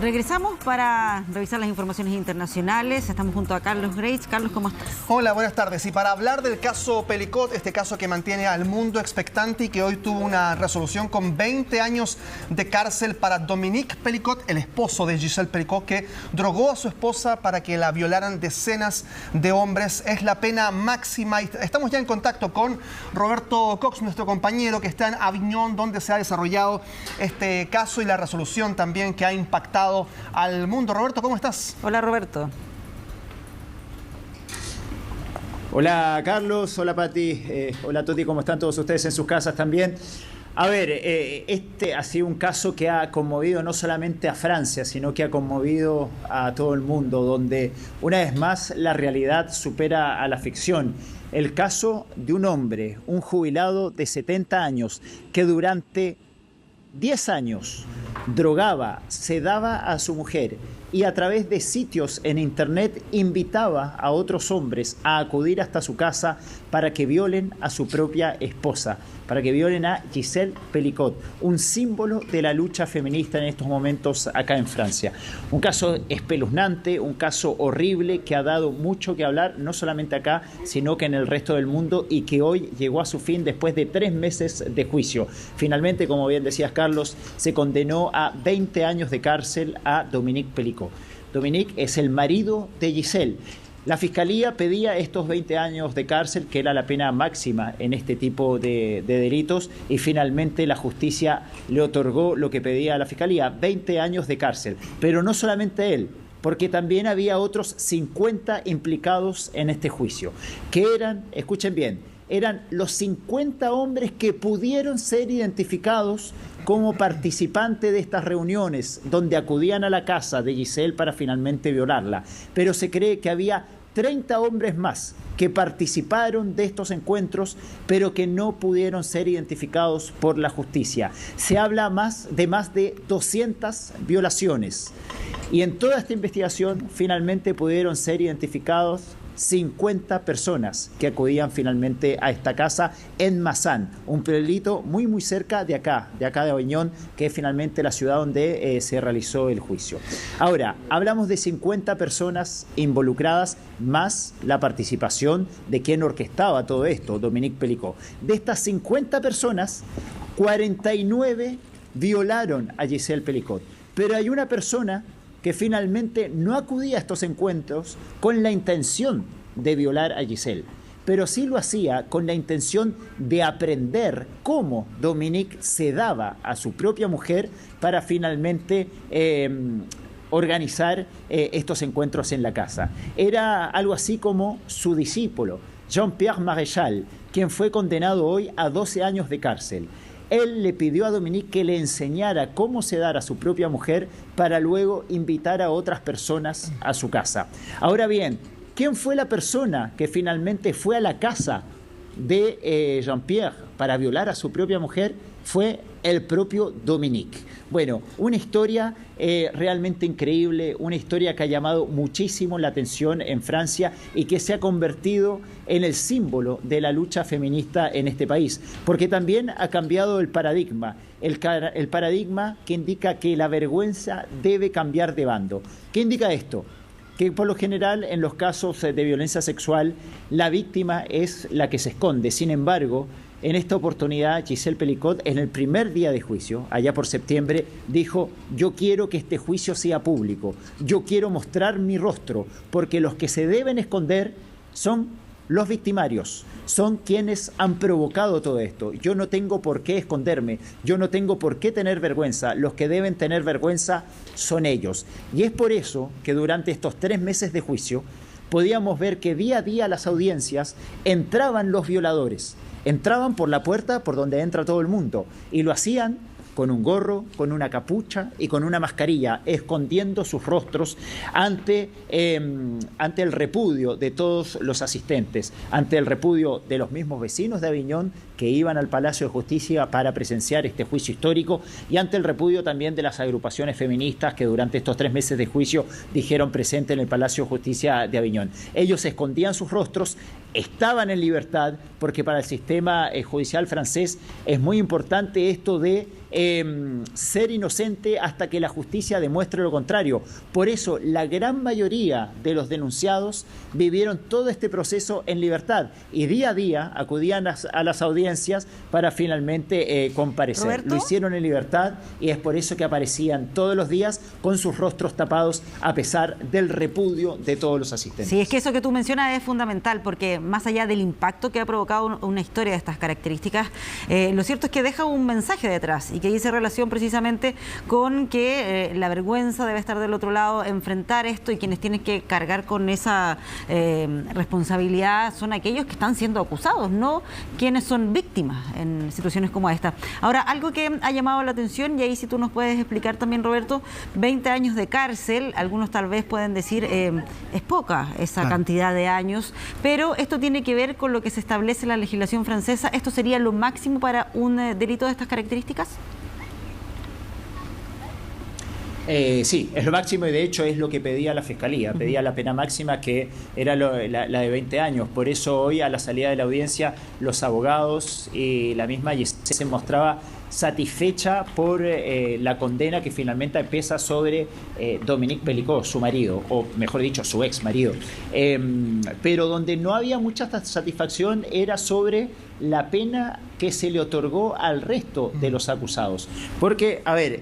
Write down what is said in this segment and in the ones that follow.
Regresamos para revisar las informaciones internacionales. Estamos junto a Carlos Greitz. Carlos, ¿cómo estás? Hola, buenas tardes. Y para hablar del caso Pelicot, este caso que mantiene al mundo expectante y que hoy tuvo una resolución con 20 años de cárcel para Dominique Pelicot, el esposo de Gisèle Pelicot, que drogó a su esposa para que la violaran decenas de hombres. Es la pena máxima. Y estamos ya en contacto con Roberto Cox, nuestro compañero que está en Avignon, donde se ha desarrollado este caso y la resolución también que ha impactado al mundo. Roberto, ¿cómo estás? Hola, Roberto. Hola, Carlos. Hola, Pati. Hola, Toti. ¿Cómo están todos ustedes en sus casas también? A ver, este ha sido un caso que ha conmovido no solamente a Francia, sino que ha conmovido a todo el mundo, donde una vez más la realidad supera a la ficción. El caso de un hombre, un jubilado de 70 años, que durante 10 años drogaba, sedaba a su mujer y a través de sitios en internet invitaba a otros hombres a acudir hasta su casa para que violen a su propia esposa, para que violen a Gisèle Pelicot, un símbolo de la lucha feminista en estos momentos acá en Francia. Un caso espeluznante, un caso horrible que ha dado mucho que hablar, no solamente acá, sino que en el resto del mundo, y que hoy llegó a su fin después de 3 meses de juicio. Finalmente, como bien decías, Carlos, se condenó a 20 años de cárcel a Dominique Pelicot. Dominique es el marido de Gisèle. La Fiscalía pedía estos 20 años de cárcel, que era la pena máxima en este tipo de delitos, y finalmente la justicia le otorgó lo que pedía la Fiscalía, 20 años de cárcel. Pero no solamente él, porque también había otros 50 implicados en este juicio, que eran, escuchen bien, eran los 50 hombres que pudieron ser identificados como participantes de estas reuniones donde acudían a la casa de Gisèle para finalmente violarla. Pero se cree que había 30 hombres más que participaron de estos encuentros, pero que no pudieron ser identificados por la justicia. Se habla de más de 200 violaciones. Y en toda esta investigación finalmente pudieron ser identificados 50 personas que acudían finalmente a esta casa en Mazán, un pueblito muy cerca de acá de Avignon, que es finalmente la ciudad donde se realizó el juicio. Ahora, hablamos de 50 personas involucradas, más la participación de quien orquestaba todo esto, Dominique Pelicot. De estas 50 personas, 49 violaron a Gisèle Pelicot, pero hay una persona que finalmente no acudía a estos encuentros con la intención de violar a Gisèle, pero sí lo hacía con la intención de aprender cómo Dominique sedaba a su propia mujer para finalmente organizar estos encuentros en la casa. Era algo así como su discípulo, Jean-Pierre Maréchal, quien fue condenado hoy a 12 años de cárcel. Él le pidió a Dominique que le enseñara cómo sedar a su propia mujer para luego invitar a otras personas a su casa. Ahora bien, ¿quién fue la persona que finalmente fue a la casa de Jean-Pierre para violar a su propia mujer? Fue el propio Dominique. Bueno, una historia realmente increíble, una historia que ha llamado muchísimo la atención en Francia y que se ha convertido en el símbolo de la lucha feminista en este país, porque también ha cambiado el paradigma, el paradigma que indica que la vergüenza debe cambiar de bando. ¿Qué indica esto? Que por lo general en los casos de violencia sexual la víctima es la que se esconde. Sin embargo, en esta oportunidad, Gisèle Pelicot, en el primer día de juicio, allá por septiembre, dijo: yo quiero que este juicio sea público, yo quiero mostrar mi rostro, porque los que se deben esconder son los victimarios, son quienes han provocado todo esto. Yo no tengo por qué esconderme, yo no tengo por qué tener vergüenza, los que deben tener vergüenza son ellos. Y es por eso que durante estos 3 meses de juicio podíamos ver que día a día a las audiencias entraban los violadores. Entraban por la puerta por donde entra todo el mundo y lo hacían con un gorro, con una capucha y con una mascarilla, escondiendo sus rostros ante el repudio de todos los asistentes, ante el repudio de los mismos vecinos de Avignon que iban al Palacio de Justicia para presenciar este juicio histórico, y ante el repudio también de las agrupaciones feministas que durante estos 3 meses de juicio dijeron presente en el Palacio de Justicia de Avignon. Ellos escondían sus rostros, estaban en libertad, porque para el sistema judicial francés es muy importante esto de ser inocente hasta que la justicia demuestre lo contrario. Por eso la gran mayoría de los denunciados vivieron todo este proceso en libertad y día a día acudían a las audiencias para finalmente comparecer. ¿Roberto? Lo hicieron en libertad y es por eso que aparecían todos los días con sus rostros tapados a pesar del repudio de todos los asistentes. Sí, es que eso que tú mencionas es fundamental porque más allá del impacto que ha provocado una historia de estas características, lo cierto es que deja un mensaje detrás y que dice relación precisamente con que la vergüenza debe estar del otro lado, enfrentar esto, y quienes tienen que cargar con esa responsabilidad son aquellos que están siendo acusados, no quienes son víctimas en situaciones como esta. Ahora, algo que ha llamado la atención, y ahí si tú nos puedes explicar también, Roberto, 20 años de cárcel, algunos tal vez pueden decir es poca esa cantidad de años, pero esto tiene que ver con lo que se establece en la legislación francesa. ¿Esto sería lo máximo para un delito de estas características? Sí, es lo máximo y de hecho es lo que pedía la Fiscalía. Pedía la pena máxima, que era la de 20 años. Por eso hoy, a la salida de la audiencia, los abogados y la misma Giselle se mostraba satisfecha por la condena que finalmente pesa sobre Dominique Pelicot, su marido, o mejor dicho, su ex marido. Pero donde no había mucha satisfacción era sobre la pena que se le otorgó al resto de los acusados. Porque, a ver,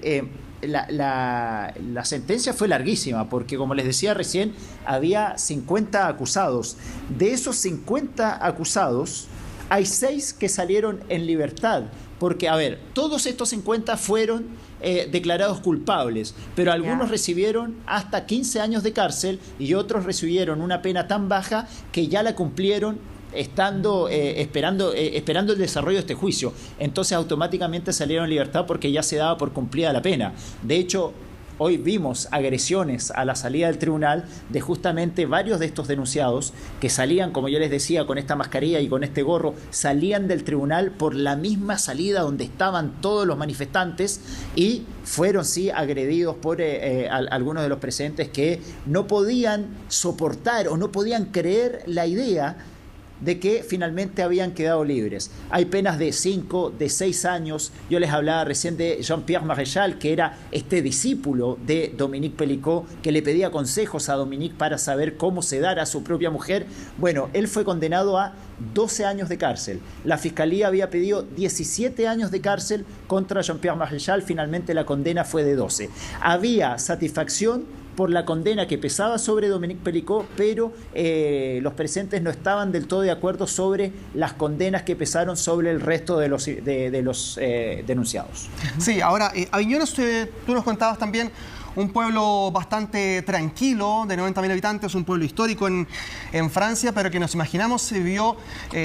la sentencia fue larguísima, porque como les decía recién, había 50 acusados. De esos 50 acusados, hay 6 que salieron en libertad. Porque, a ver, todos estos 50 fueron declarados culpables, pero algunos recibieron hasta 15 años de cárcel y otros recibieron una pena tan baja que ya la cumplieron estando esperando el desarrollo de este juicio. Entonces automáticamente salieron en libertad porque ya se daba por cumplida la pena. De hecho, hoy vimos agresiones a la salida del tribunal de justamente varios de estos denunciados que salían, como yo les decía, con esta mascarilla y con este gorro, salían del tribunal por la misma salida donde estaban todos los manifestantes y fueron, sí, agredidos por algunos de los presentes que no podían soportar o no podían creer la idea de que finalmente habían quedado libres. Hay penas de 5, de 6 años. Yo les hablaba recién de Jean-Pierre Maréchal, que era este discípulo de Dominique Pelicot, que le pedía consejos a Dominique para saber cómo sedar a su propia mujer. Bueno, él fue condenado a 12 años de cárcel. La Fiscalía había pedido 17 años de cárcel contra Jean-Pierre Maréchal. Finalmente la condena fue de 12. Había satisfacción por la condena que pesaba sobre Dominique Pelicot, pero los presentes no estaban del todo de acuerdo sobre las condenas que pesaron sobre el resto de los denunciados. Sí, ahora, Avignon, tú nos contabas también, un pueblo bastante tranquilo, de 90.000 habitantes, un pueblo histórico en Francia, pero que nos imaginamos se vio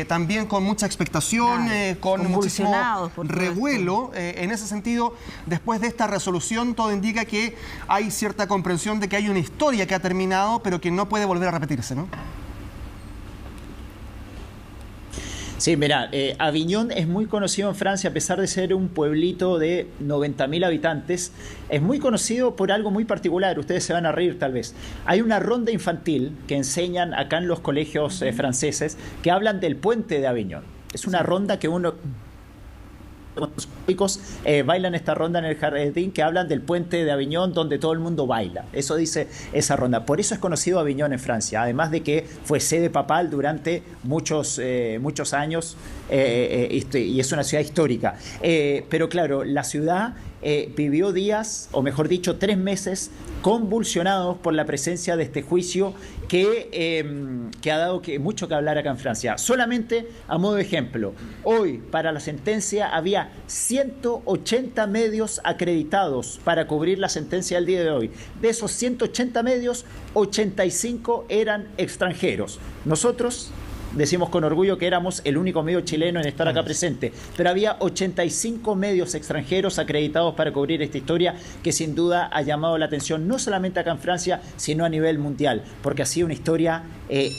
también con mucha expectación, con muchísimo revuelo. En ese sentido, después de esta resolución, todo indica que hay cierta comprensión de que hay una historia que ha terminado, pero que no puede volver a repetirse, ¿no? Sí, mira, Avignon es muy conocido en Francia, a pesar de ser un pueblito de 90.000 habitantes, es muy conocido por algo muy particular. Ustedes se van a reír tal vez. Hay una ronda infantil que enseñan acá en los colegios franceses que hablan del puente de Avignon. Es una ronda que uno... Los chicos bailan esta ronda en el jardín, que hablan del puente de Avignon donde todo el mundo baila. Eso dice esa ronda. Por eso es conocido Avignon en Francia, además de que fue sede papal durante muchos años y es una ciudad histórica. Pero claro, la ciudad vivió días, o mejor dicho, 3 meses convulsionados por la presencia de este juicio que ha dado mucho que hablar acá en Francia. Solamente a modo de ejemplo, hoy para la sentencia había 180 medios acreditados para cubrir la sentencia del día de hoy. De esos 180 medios, 85 eran extranjeros. Nosotros decimos con orgullo que éramos el único medio chileno en estar acá presente, pero había 85 medios extranjeros acreditados para cubrir esta historia que sin duda ha llamado la atención no solamente acá en Francia, sino a nivel mundial, porque ha sido una historia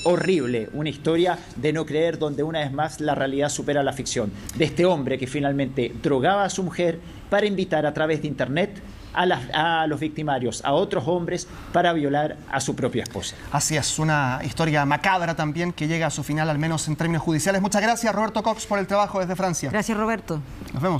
horrible, una historia de no creer, donde una vez más la realidad supera la ficción, de este hombre que finalmente drogaba a su mujer para invitar a través de internet a los victimarios, a otros hombres, para violar a su propia esposa. Así es, una historia macabra también que llega a su final, al menos en términos judiciales. Muchas gracias, Roberto Cox, por el trabajo desde Francia. Gracias, Roberto. Nos vemos.